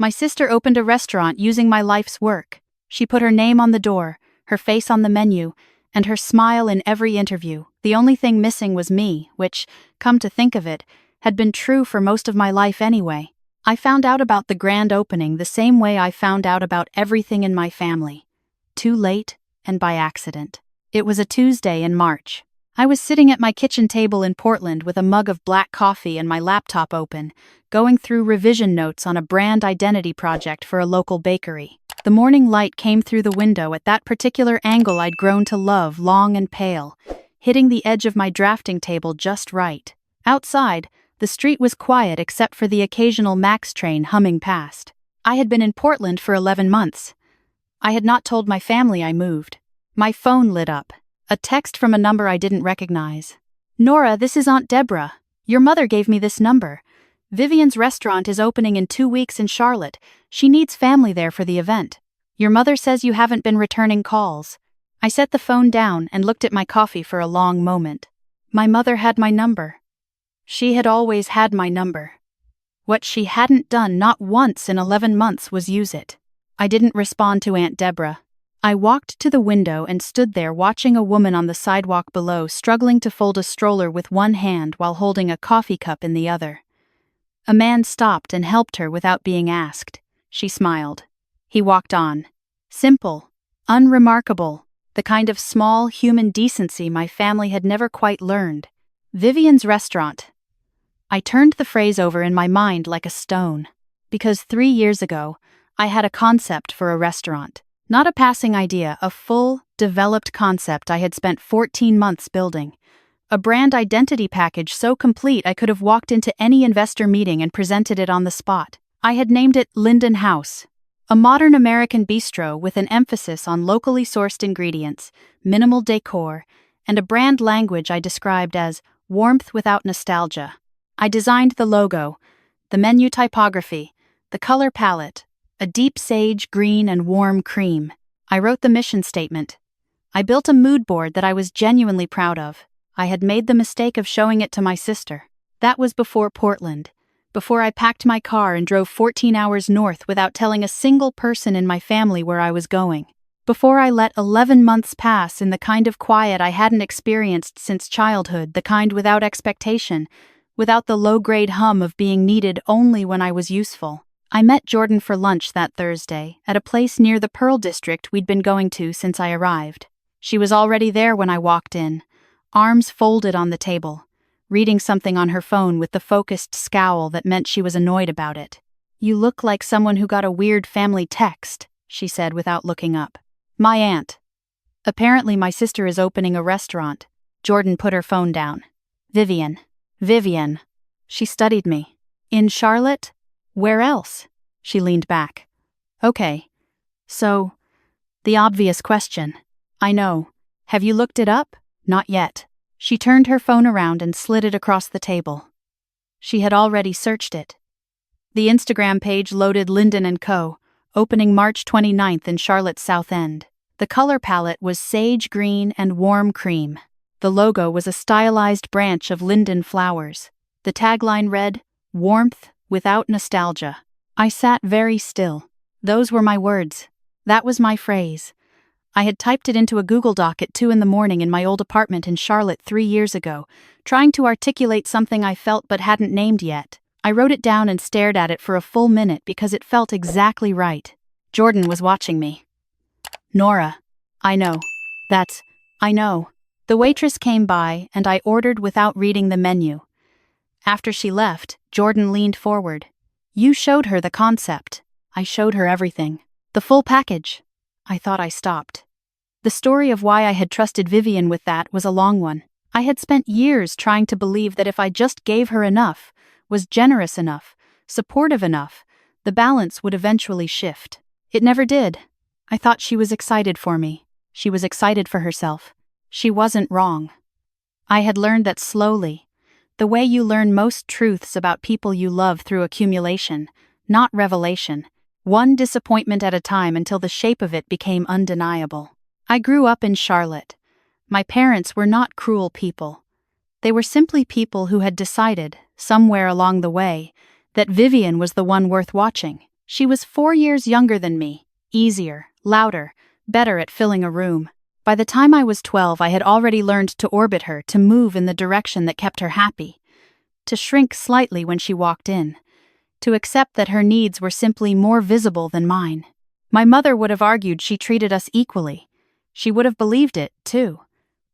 My sister opened a restaurant using my life's work. She put her name on the door, her face on the menu, and her smile in every interview. The only thing missing was me, which, come to think of it, had been true for most of my life anyway. I found out about the grand opening the same way I found out about everything in my family. Too late, and by accident. It was a Tuesday in March. I was sitting at my kitchen table in Portland with a mug of black coffee and my laptop open, going through revision notes on a brand identity project for a local bakery. The morning light came through the window at that particular angle I'd grown to love, long and pale, hitting the edge of my drafting table just right. Outside, the street was quiet except for the occasional Max train humming past. I had been in Portland for 11 months. I had not told my family I moved. My phone lit up. A text from a number I didn't recognize. "Nora, this is Aunt Deborah. Your mother gave me this number. Vivian's restaurant is opening in 2 weeks in Charlotte. She needs family there for the event. Your mother says you haven't been returning calls." I set the phone down and looked at my coffee for a long moment. My mother had my number. She had always had my number. What she hadn't done not once in 11 months was use it. I didn't respond to Aunt Deborah. I walked to the window and stood there watching a woman on the sidewalk below struggling to fold a stroller with one hand while holding a coffee cup in the other. A man stopped and helped her without being asked. She smiled. He walked on. Simple, unremarkable, the kind of small human decency my family had never quite learned. Vivian's restaurant. I turned the phrase over in my mind like a stone. Because 3 years ago, I had a concept for a restaurant. Not a passing idea, a full, developed concept I had spent 14 months building. A brand identity package so complete I could have walked into any investor meeting and presented it on the spot. I had named it Linden House, a modern American bistro with an emphasis on locally sourced ingredients, minimal decor, and a brand language I described as warmth without nostalgia. I designed the logo, the menu typography, the color palette, a deep sage green and warm cream. I wrote the mission statement. I built a mood board that I was genuinely proud of. I had made the mistake of showing it to my sister. That was before Portland, before I packed my car and drove 14 hours north without telling a single person in my family where I was going. Before I let 11 months pass in the kind of quiet I hadn't experienced since childhood, the kind without expectation, without the low-grade hum of being needed only when I was useful. I met Jordan for lunch that Thursday, at a place near the Pearl District we'd been going to since I arrived. She was already there when I walked in, arms folded on the table, reading something on her phone with the focused scowl that meant she was annoyed about it. "You look like someone who got a weird family text," she said without looking up. "My aunt. Apparently my sister is opening a restaurant." Jordan put her phone down. Vivian. She studied me. "In Charlotte? Where else?" She leaned back. "Okay. So, the obvious question. I know. Have you looked it up?" "Not yet." She turned her phone around and slid it across the table. She had already searched it. The Instagram page loaded Linden & Co., opening March 29th in Charlotte's South End. The color palette was sage green and warm cream. The logo was a stylized branch of linden flowers. The tagline read, "Warmth without nostalgia." I sat very still. Those were my words. That was my phrase. I had typed it into a Google Doc at 2 a.m. in my old apartment in Charlotte 3 years ago, trying to articulate something I felt but hadn't named yet. I wrote it down and stared at it for a full minute because it felt exactly right. Jordan was watching me. "Nora, I know. I know." The waitress came by and I ordered without reading the menu. After she left, Jordan leaned forward. "You showed her the concept." I showed her everything. The full package. I thought I stopped. The story of why I had trusted Vivian with that was a long one. I had spent years trying to believe that if I just gave her enough, was generous enough, supportive enough, the balance would eventually shift. It never did. I thought she was excited for me. She was excited for herself. She wasn't wrong. I had learned that slowly, the way you learn most truths about people you love through accumulation, not revelation, one disappointment at a time until the shape of it became undeniable. I grew up in Charlotte. My parents were not cruel people. They were simply people who had decided, somewhere along the way, that Vivian was the one worth watching. She was 4 years younger than me, easier, louder, better at filling a room. By the time I was 12, I had already learned to orbit her, to move in the direction that kept her happy, to shrink slightly when she walked in, to accept that her needs were simply more visible than mine. My mother would have argued she treated us equally. She would have believed it, too.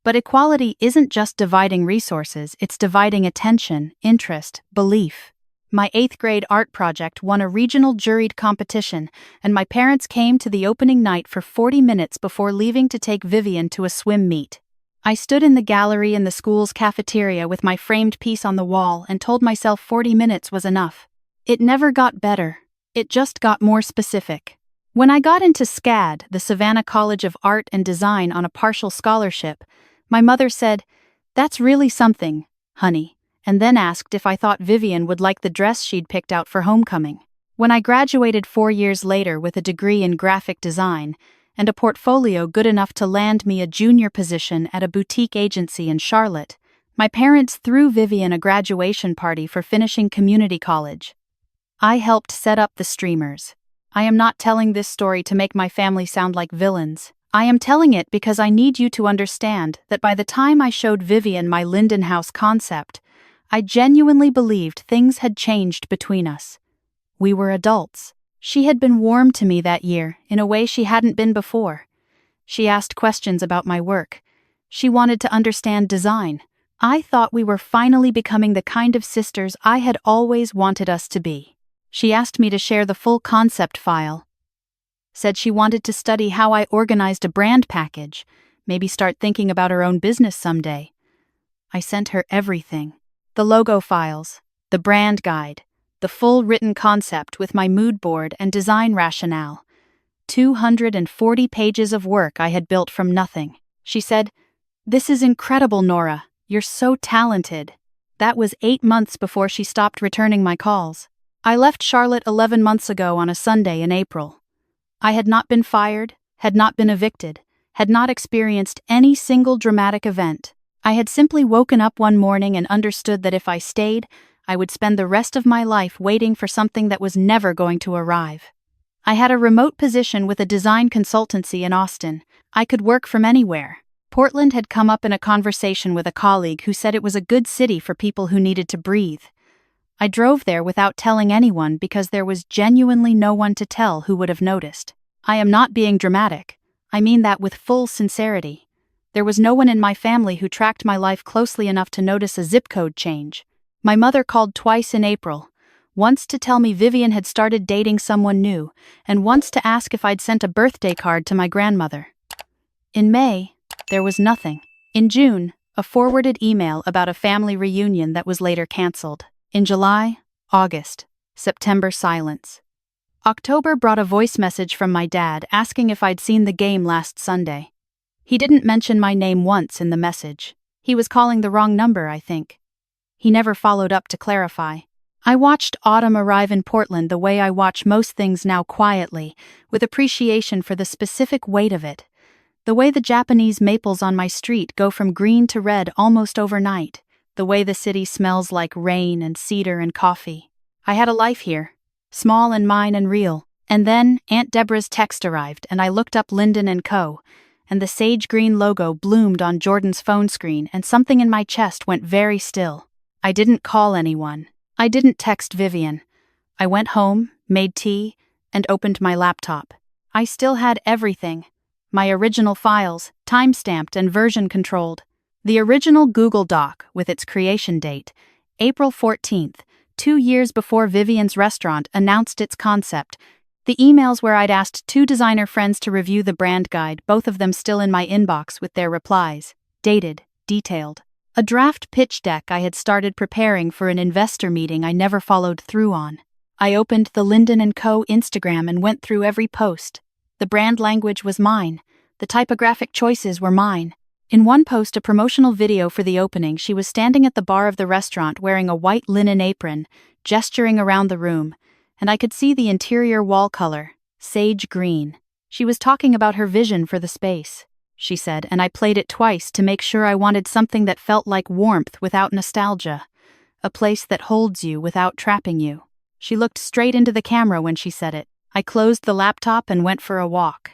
But equality isn't just dividing resources, it's dividing attention, interest, belief. My 8th grade art project won a regional juried competition, and my parents came to the opening night for 40 minutes before leaving to take Vivian to a swim meet. I stood in the gallery in the school's cafeteria with my framed piece on the wall and told myself 40 minutes was enough. It never got better. It just got more specific. When I got into SCAD, the Savannah College of Art and Design, on a partial scholarship, my mother said, "That's really something, honey," and then asked if I thought Vivian would like the dress she'd picked out for homecoming. When I graduated 4 years later with a degree in graphic design and a portfolio good enough to land me a junior position at a boutique agency in Charlotte, my parents threw Vivian a graduation party for finishing community college. I helped set up the streamers. I am not telling this story to make my family sound like villains. I am telling it because I need you to understand that by the time I showed Vivian my Linden House concept, I genuinely believed things had changed between us. We were adults. She had been warm to me that year in a way she hadn't been before. She asked questions about my work. She wanted to understand design. I thought we were finally becoming the kind of sisters I had always wanted us to be. She asked me to share the full concept file. Said she wanted to study how I organized a brand package, maybe start thinking about her own business someday. I sent her everything. The logo files, the brand guide, the full written concept with my mood board and design rationale. 240 pages of work I had built from nothing. She said, "This is incredible, Nora. You're so talented." That was 8 months before she stopped returning my calls. I left Charlotte 11 months ago on a Sunday in April. I had not been fired, had not been evicted, had not experienced any single dramatic event. I had simply woken up one morning and understood that if I stayed, I would spend the rest of my life waiting for something that was never going to arrive. I had a remote position with a design consultancy in Austin. I could work from anywhere. Portland had come up in a conversation with a colleague who said it was a good city for people who needed to breathe. I drove there without telling anyone because there was genuinely no one to tell who would have noticed. I am not being dramatic. I mean that with full sincerity. There was no one in my family who tracked my life closely enough to notice a zip code change. My mother called twice in April, once to tell me Vivian had started dating someone new, and once to ask if I'd sent a birthday card to my grandmother. In May, there was nothing. In June, a forwarded email about a family reunion that was later canceled. In July, August, September, silence. October brought a voice message from my dad asking if I'd seen the game last Sunday. He didn't mention my name once in the message. He was calling the wrong number, I think. He never followed up to clarify. I watched autumn arrive in Portland the way I watch most things now, quietly, with appreciation for the specific weight of it. The way the Japanese maples on my street go from green to red almost overnight. The way the city smells like rain and cedar and coffee. I had a life here, small and mine and real. And then Aunt Deborah's text arrived and I looked up Linden & Co., and the sage green logo bloomed on Jordan's phone screen and something in my chest went very still. I didn't call anyone. I didn't text Vivian. I went home, made tea, and opened my laptop. I still had everything. My original files, time-stamped and version-controlled. The original Google Doc, with its creation date, April 14th, 2 years before Vivian's restaurant announced its concept. The emails where I'd asked 2 designer friends to review the brand guide, both of them still in my inbox with their replies. Dated, detailed. A draft pitch deck I had started preparing for an investor meeting I never followed through on. I opened the Linden & Co. Instagram and went through every post. The brand language was mine. The typographic choices were mine. In one post, a promotional video for the opening, she was standing at the bar of the restaurant wearing a white linen apron, gesturing around the room, and I could see the interior wall color, sage green. She was talking about her vision for the space, she said, and I played it twice to make sure I wanted something that felt like warmth without nostalgia, a place that holds you without trapping you. She looked straight into the camera when she said it. I closed the laptop and went for a walk.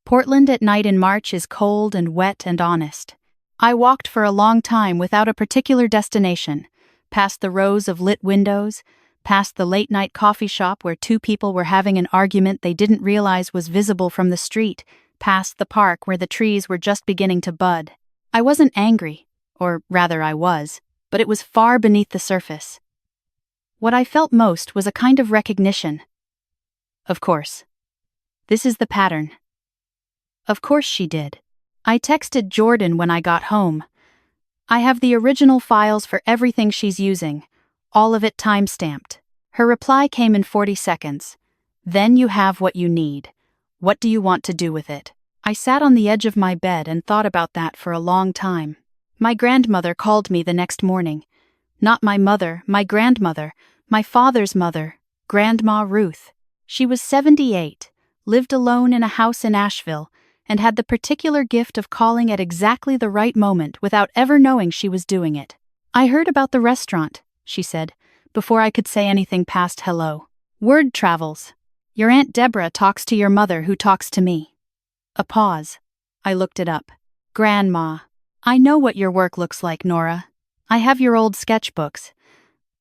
Portland at night in March is cold and wet and honest. I walked for a long time without a particular destination, past the rows of lit windows, past the late-night coffee shop where two people were having an argument they didn't realize was visible from the street, past the park where the trees were just beginning to bud. I wasn't angry, or rather I was, but it was far beneath the surface. What I felt most was a kind of recognition. Of course. This is the pattern. Of course she did. I texted Jordan when I got home. I have the original files for everything she's using, all of it time-stamped. Her reply came in 40 seconds. Then you have what you need. What do you want to do with it? I sat on the edge of my bed and thought about that for a long time. My grandmother called me the next morning. Not my mother, my grandmother, my father's mother, Grandma Ruth. She was 78, lived alone in a house in Asheville, and had the particular gift of calling at exactly the right moment without ever knowing she was doing it. I heard about the restaurant, she said, before I could say anything past hello. Word travels. Your Aunt Deborah talks to your mother who talks to me. A pause. I looked it up. Grandma. I know what your work looks like, Nora. I have your old sketchbooks.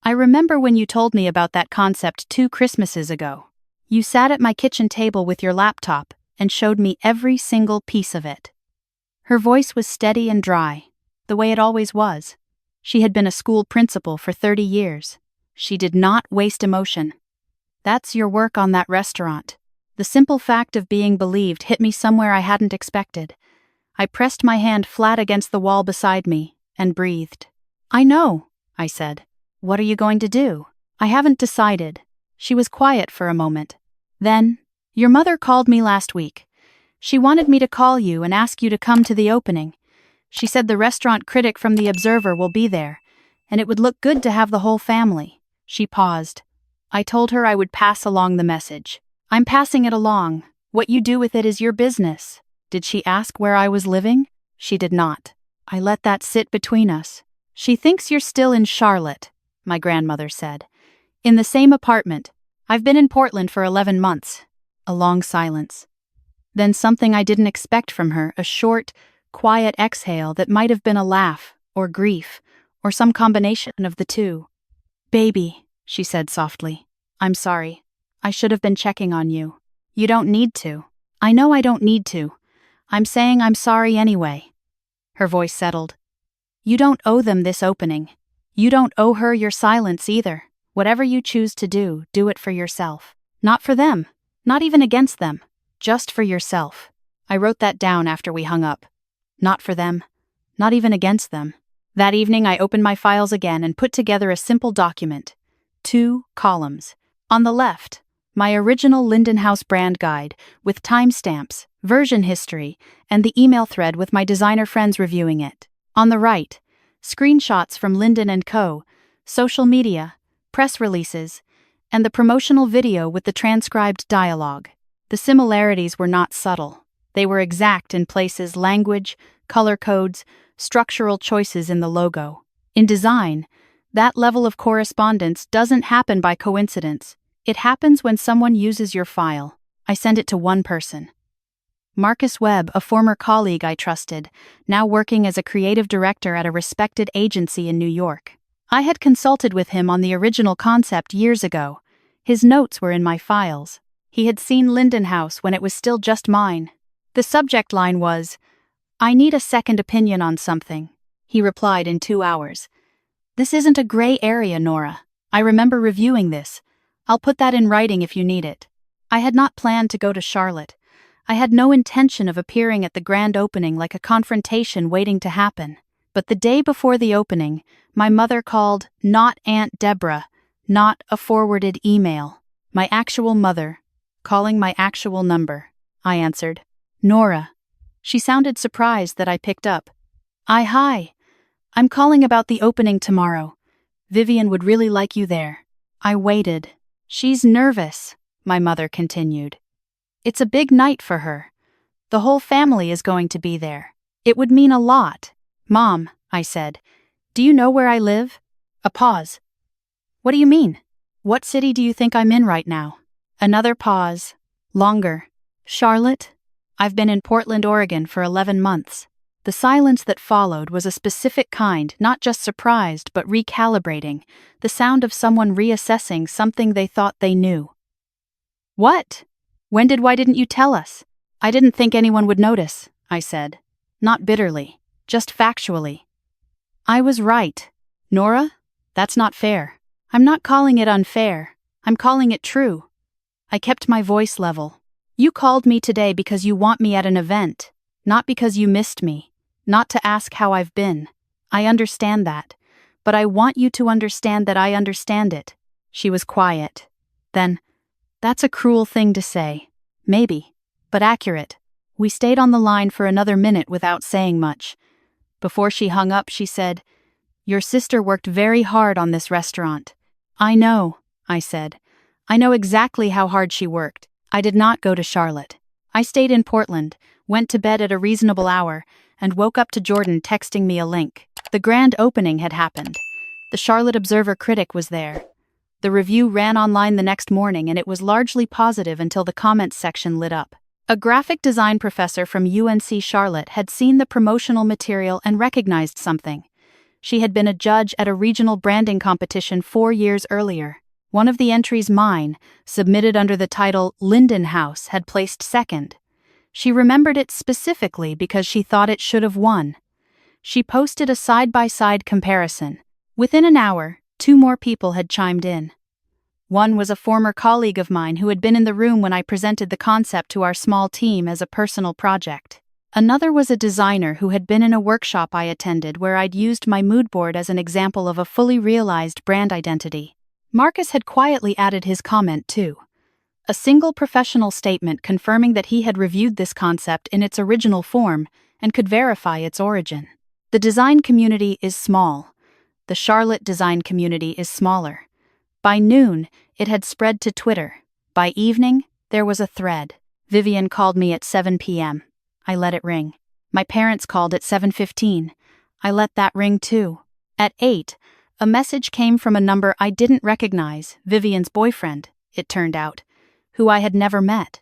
I remember when you told me about that concept 2 Christmases ago. You sat at my kitchen table with your laptop and showed me every single piece of it. Her voice was steady and dry, the way it always was. She had been a school principal for 30 years. She did not waste emotion. That's your work on that restaurant. The simple fact of being believed hit me somewhere I hadn't expected. I pressed my hand flat against the wall beside me and breathed. I know, I said. What are you going to do? I haven't decided. She was quiet for a moment. Then, your mother called me last week. She wanted me to call you and ask you to come to the opening. She said the restaurant critic from The Observer will be there, and it would look good to have the whole family. She paused. I told her I would pass along the message. I'm passing it along. What you do with it is your business. Did she ask where I was living? She did not. I let that sit between us. She thinks you're still in Charlotte, my grandmother said. In the same apartment. I've been in Portland for 11 months. A long silence. Then something I didn't expect from her, a short, quiet exhale that might have been a laugh, or grief, or some combination of the two. Baby, she said softly. I'm sorry. I should have been checking on you. You don't need to. I know I don't need to. I'm saying I'm sorry anyway. Her voice settled. You don't owe them this opening. You don't owe her your silence either. Whatever you choose to do it for yourself. Not for them. Not even against them. Just for yourself. I wrote that down after we hung up. Not for them. Not even against them. That evening I opened my files again and put together a simple document. 2 columns. On the left, my original Linden House brand guide with timestamps, version history, and the email thread with my designer friends reviewing it. On the right, screenshots from Linden & Co., social media, press releases, and the promotional video with the transcribed dialogue. The similarities were not subtle. They were exact in places: language, color codes, structural choices in the logo. In design, that level of correspondence doesn't happen by coincidence. It happens when someone uses your file. I sent it to one person. Marcus Webb, a former colleague I trusted, now working as a creative director at a respected agency in New York. I had consulted with him on the original concept years ago. His notes were in my files. He had seen Linden House when it was still just mine. The subject line was, I need a second opinion on something. He replied in 2 hours. This isn't a gray area, Nora. I remember reviewing this. I'll put that in writing if you need it. I had not planned to go to Charlotte. I had no intention of appearing at the grand opening like a confrontation waiting to happen. But the day before the opening, my mother called not Aunt Deborah, not a forwarded email. My actual mother, calling my actual number. I answered. Nora. She sounded surprised that I picked up. Hi. I'm calling about the opening tomorrow. Vivian would really like you there. I waited. She's nervous, my mother continued. It's a big night for her. The whole family is going to be there. It would mean a lot. Mom, I said, do you know where I live? A pause. What do you mean? What city do you think I'm in right now? Another pause. Longer. Charlotte? I've been in Portland, Oregon for 11 months. The silence that followed was a specific kind, not just surprised, but recalibrating, the sound of someone reassessing something they thought they knew. What? Why didn't you tell us? I didn't think anyone would notice, I said. Not bitterly, just factually. I was right. Nora, that's not fair. I'm not calling it unfair. I'm calling it true. I kept my voice level. You called me today because you want me at an event, not because you missed me, not to ask how I've been. I understand that, but I want you to understand that I understand it. She was quiet. Then, that's a cruel thing to say. Maybe, but accurate. We stayed on the line for another minute without saying much. Before she hung up, she said, "Your sister worked very hard on this restaurant." I know, I said. I know exactly how hard she worked. I did not go to Charlotte. I stayed in Portland, went to bed at a reasonable hour, and woke up to Jordan texting me a link. The grand opening had happened. The Charlotte Observer critic was there. The review ran online the next morning, and it was largely positive until the comments section lit up. A graphic design professor from UNC Charlotte had seen the promotional material and recognized something. She had been a judge at a regional branding competition 4 years earlier. One of the entries, mine, submitted under the title Linden House, had placed second. She remembered it specifically because she thought it should have won. She posted a side-by-side comparison. Within an hour, 2 more people had chimed in. One was a former colleague of mine who had been in the room when I presented the concept to our small team as a personal project. Another was a designer who had been in a workshop I attended where I'd used my mood board as an example of a fully realized brand identity. Marcus had quietly added his comment too. A single professional statement confirming that he had reviewed this concept in its original form and could verify its origin. The design community is small. The Charlotte design community is smaller. By noon, it had spread to Twitter. By evening, there was a thread. Vivian called me at 7 p.m. I let it ring. My parents called at 7:15. I let that ring too. At 8, a message came from a number I didn't recognize, Vivian's boyfriend, it turned out, who I had never met.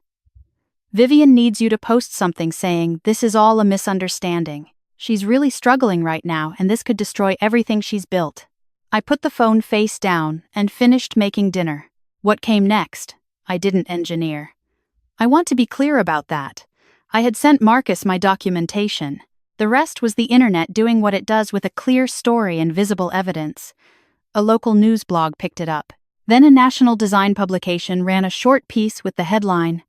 "Vivian needs you to post something saying, 'This is all a misunderstanding. She's really struggling right now and this could destroy everything she's built.'" I put the phone face down and finished making dinner. What came next, I didn't engineer. I want to be clear about that. I had sent Marcus my documentation. The rest was the internet doing what it does with a clear story and visible evidence. A local news blog picked it up. Then a national design publication ran a short piece with the headline,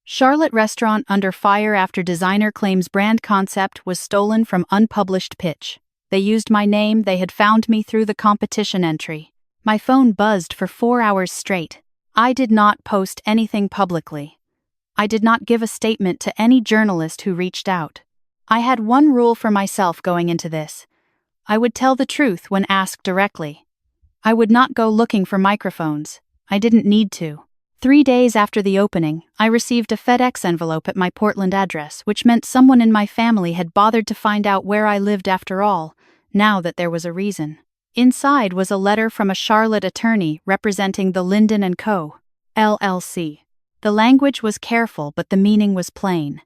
"Charlotte Restaurant Under Fire After Designer Claims Brand Concept Was Stolen from Unpublished Pitch." They used my name, they had found me through the competition entry. My phone buzzed for 4 hours straight. I did not post anything publicly. I did not give a statement to any journalist who reached out. I had one rule for myself going into this. I would tell the truth when asked directly. I would not go looking for microphones. I didn't need to. 3 days after the opening, I received a FedEx envelope at my Portland address, which meant someone in my family had bothered to find out where I lived after all, now that there was a reason. Inside was a letter from a Charlotte attorney representing the Linden & Co., LLC. The language was careful, but the meaning was plain.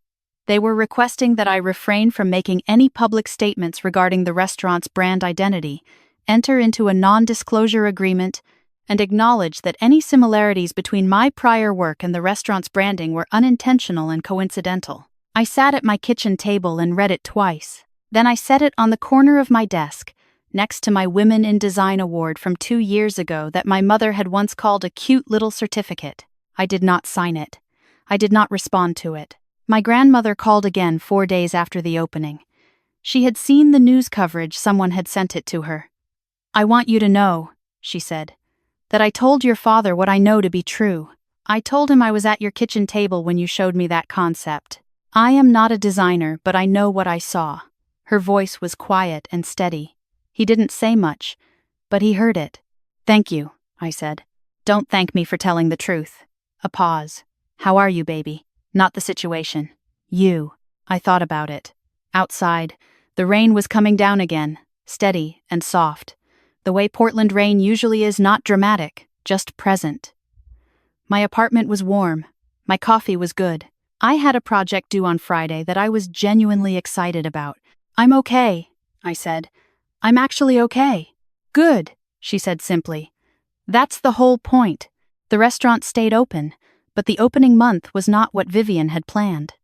They were requesting that I refrain from making any public statements regarding the restaurant's brand identity, enter into a non-disclosure agreement, and acknowledge that any similarities between my prior work and the restaurant's branding were unintentional and coincidental. I sat at my kitchen table and read it twice. Then I set it on the corner of my desk, next to my Women in Design award from 2 years ago that my mother had once called a cute little certificate. I did not sign it. I did not respond to it. My grandmother called again 4 days after the opening. She had seen the news coverage, someone had sent it to her. "I want you to know," she said, "that I told your father what I know to be true. I told him I was at your kitchen table when you showed me that concept. I am not a designer, but I know what I saw." Her voice was quiet and steady. He didn't say much, but he heard it. "Thank you," I said. "Don't thank me for telling the truth." A pause. "How are you, baby?" Not the situation. You. I thought about it. Outside, the rain was coming down again, steady and soft. The way Portland rain usually is, not dramatic, just present. My apartment was warm. My coffee was good. I had a project due on Friday that I was genuinely excited about. "I'm okay," I said. "I'm actually okay." "Good," she said simply. That's the whole point. The restaurant stayed open, but the opening month was not what Vivian had planned.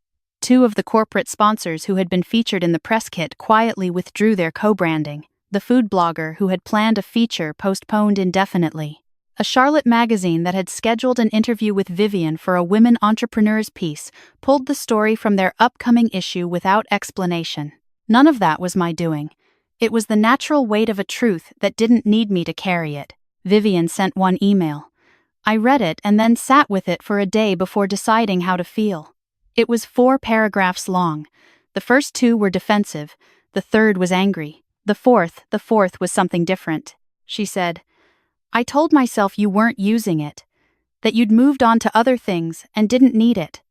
Two of the corporate sponsors who had been featured in the press kit quietly withdrew their co-branding. The food blogger who had planned a feature postponed indefinitely. A Charlotte magazine that had scheduled an interview with Vivian for a women entrepreneurs piece pulled the story from their upcoming issue without explanation. None of that was my doing. It was the natural weight of a truth that didn't need me to carry it. Vivian sent one email. I read it and then sat with it for a day before deciding how to feel. It was 4 paragraphs long. The first 2 were defensive. The third was angry. The fourth was something different. She said, "I told myself you weren't using it, that you'd moved on to other things and didn't need it.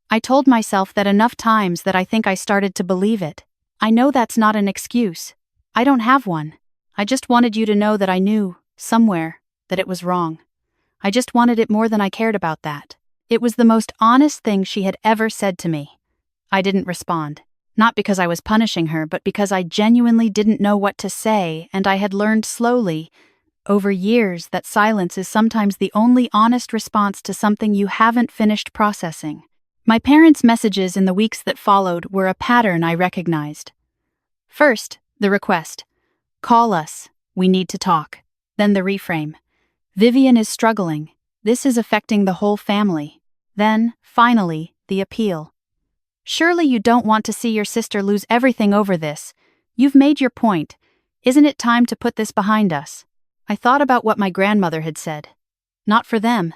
I told myself that enough times that I think I started to believe it. I know that's not an excuse. I don't have one. I just wanted you to know that I knew, somewhere, that it was wrong. I just wanted it more than I cared about that." It was the most honest thing she had ever said to me. I didn't respond. Not because I was punishing her, but because I genuinely didn't know what to say, and I had learned slowly, over years, that silence is sometimes the only honest response to something you haven't finished processing. My parents' messages in the weeks that followed were a pattern I recognized. First, the request, "Call us, we need to talk." Then the reframe, "Vivian is struggling. This is affecting the whole family." Then, finally, the appeal. "Surely you don't want to see your sister lose everything over this. You've made your point. Isn't it time to put this behind us?" I thought about what my grandmother had said. Not for them.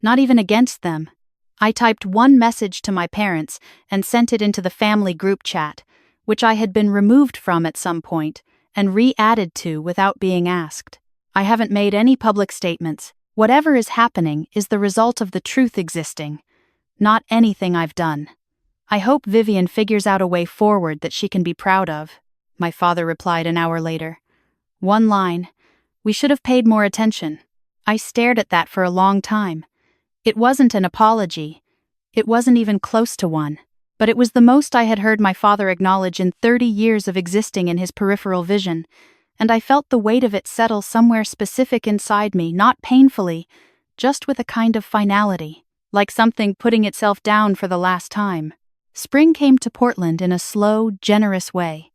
Not even against them. I typed one message to my parents and sent it into the family group chat, which I had been removed from at some point and re-added to without being asked. I haven't made any public statements. Whatever is happening is the result of the truth existing, not anything I've done. I hope Vivian figures out a way forward that she can be proud of, my father replied an hour later. One line, "We should have paid more attention." I stared at that for a long time. It wasn't an apology. It wasn't even close to one. But it was the most I had heard my father acknowledge in 30 years of existing in his peripheral vision, and I felt the weight of it settle somewhere specific inside me, not painfully, just with a kind of finality, like something putting itself down for the last time. Spring came to Portland in a slow, generous way.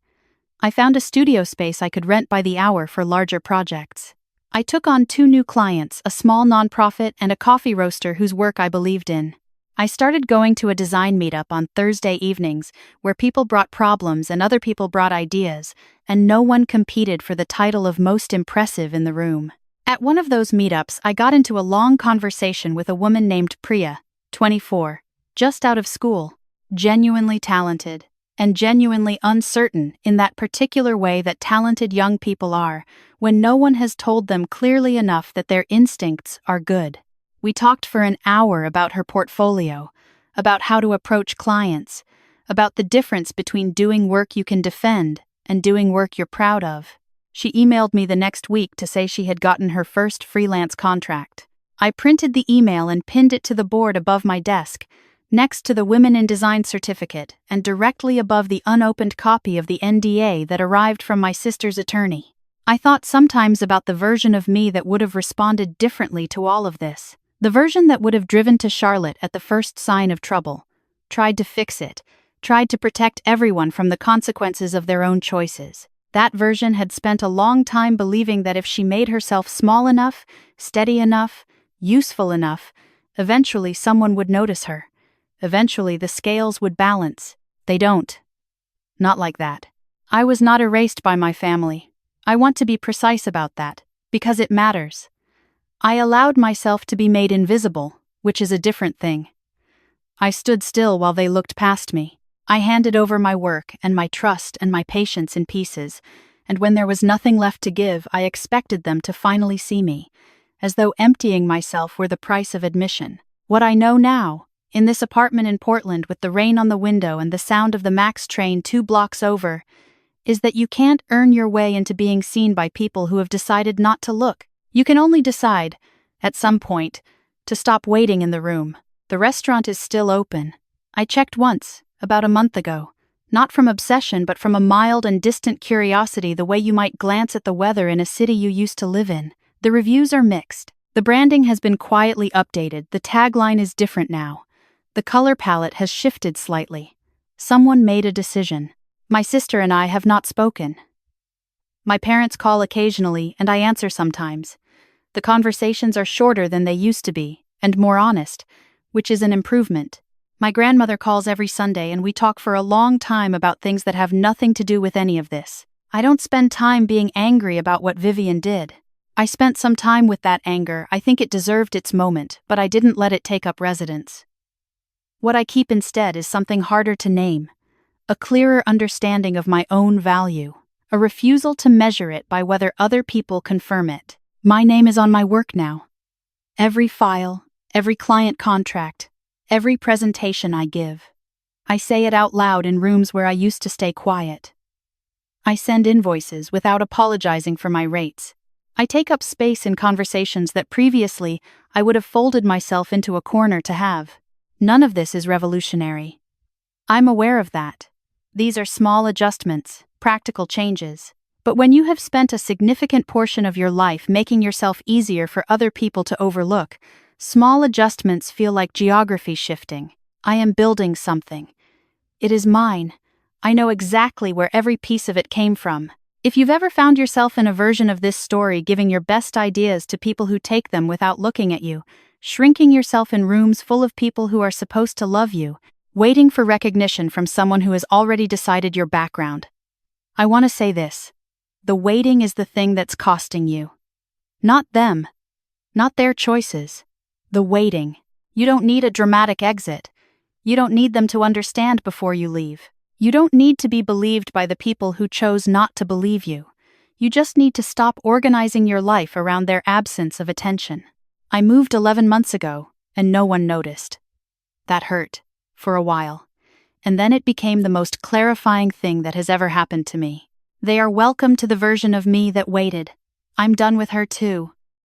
I found a studio space I could rent by the hour for larger projects. I took on 2 new clients, a small nonprofit and a coffee roaster whose work I believed in. I started going to a design meetup on Thursday evenings where people brought problems and other people brought ideas, and no one competed for the title of most impressive in the room. At one of those meetups, I got into a long conversation with a woman named Priya, 24, just out of school, genuinely talented, and genuinely uncertain in that particular way that talented young people are, when no one has told them clearly enough that their instincts are good. We talked for an hour about her portfolio, about how to approach clients, about the difference between doing work you can defend and doing work you're proud of. She emailed me the next week to say she had gotten her first freelance contract. I printed the email and pinned it to the board above my desk, next to the Women in Design certificate and directly above the unopened copy of the NDA that arrived from my sister's attorney. I thought sometimes about the version of me that would have responded differently to all of this. The version that would have driven to Charlotte at the first sign of trouble, tried to fix it, tried to protect everyone from the consequences of their own choices. That version had spent a long time believing that if she made herself small enough, steady enough, useful enough, eventually someone would notice her. Eventually the scales would balance. They don't. Not like that. I was not erased by my family. I want to be precise about that, because it matters. I allowed myself to be made invisible, which is a different thing. I stood still while they looked past me. I handed over my work and my trust and my patience in pieces, and when there was nothing left to give, I expected them to finally see me, as though emptying myself were the price of admission. What I know now, in this apartment in Portland with the rain on the window and the sound of the Max train 2 blocks over, is that you can't earn your way into being seen by people who have decided not to look. You can only decide, at some point, to stop waiting in the room. The restaurant is still open. I checked once, about a month ago. Not from obsession, but from a mild and distant curiosity, the way you might glance at the weather in a city you used to live in. The reviews are mixed. The branding has been quietly updated. The tagline is different now. The color palette has shifted slightly. Someone made a decision. My sister and I have not spoken. My parents call occasionally, and I answer sometimes. The conversations are shorter than they used to be, and more honest, which is an improvement. My grandmother calls every Sunday, and we talk for a long time about things that have nothing to do with any of this. I don't spend time being angry about what Vivian did. I spent some time with that anger. I think it deserved its moment, but I didn't let it take up residence. What I keep instead is something harder to name. A clearer understanding of my own value. A refusal to measure it by whether other people confirm it. My name is on my work now. Every file, every client contract, every presentation I give. I say it out loud in rooms where I used to stay quiet. I send invoices without apologizing for my rates. I take up space in conversations that previously I would have folded myself into a corner to have. None of this is revolutionary. I'm aware of that. These are small adjustments, practical changes. But when you have spent a significant portion of your life making yourself easier for other people to overlook, small adjustments feel like geography shifting. I am building something. It is mine. I know exactly where every piece of it came from. If you've ever found yourself in a version of this story giving your best ideas to people who take them without looking at you, shrinking yourself in rooms full of people who are supposed to love you, waiting for recognition from someone who has already decided your background, I want to say this. The waiting is the thing that's costing you. Not them. Not their choices. The waiting. You don't need a dramatic exit. You don't need them to understand before you leave. You don't need to be believed by the people who chose not to believe you. You just need to stop organizing your life around their absence of attention. I moved 11 months ago, and no one noticed. That hurt, for a while. And then it became the most clarifying thing that has ever happened to me. They are welcome to the version of me that waited. I'm done with her too.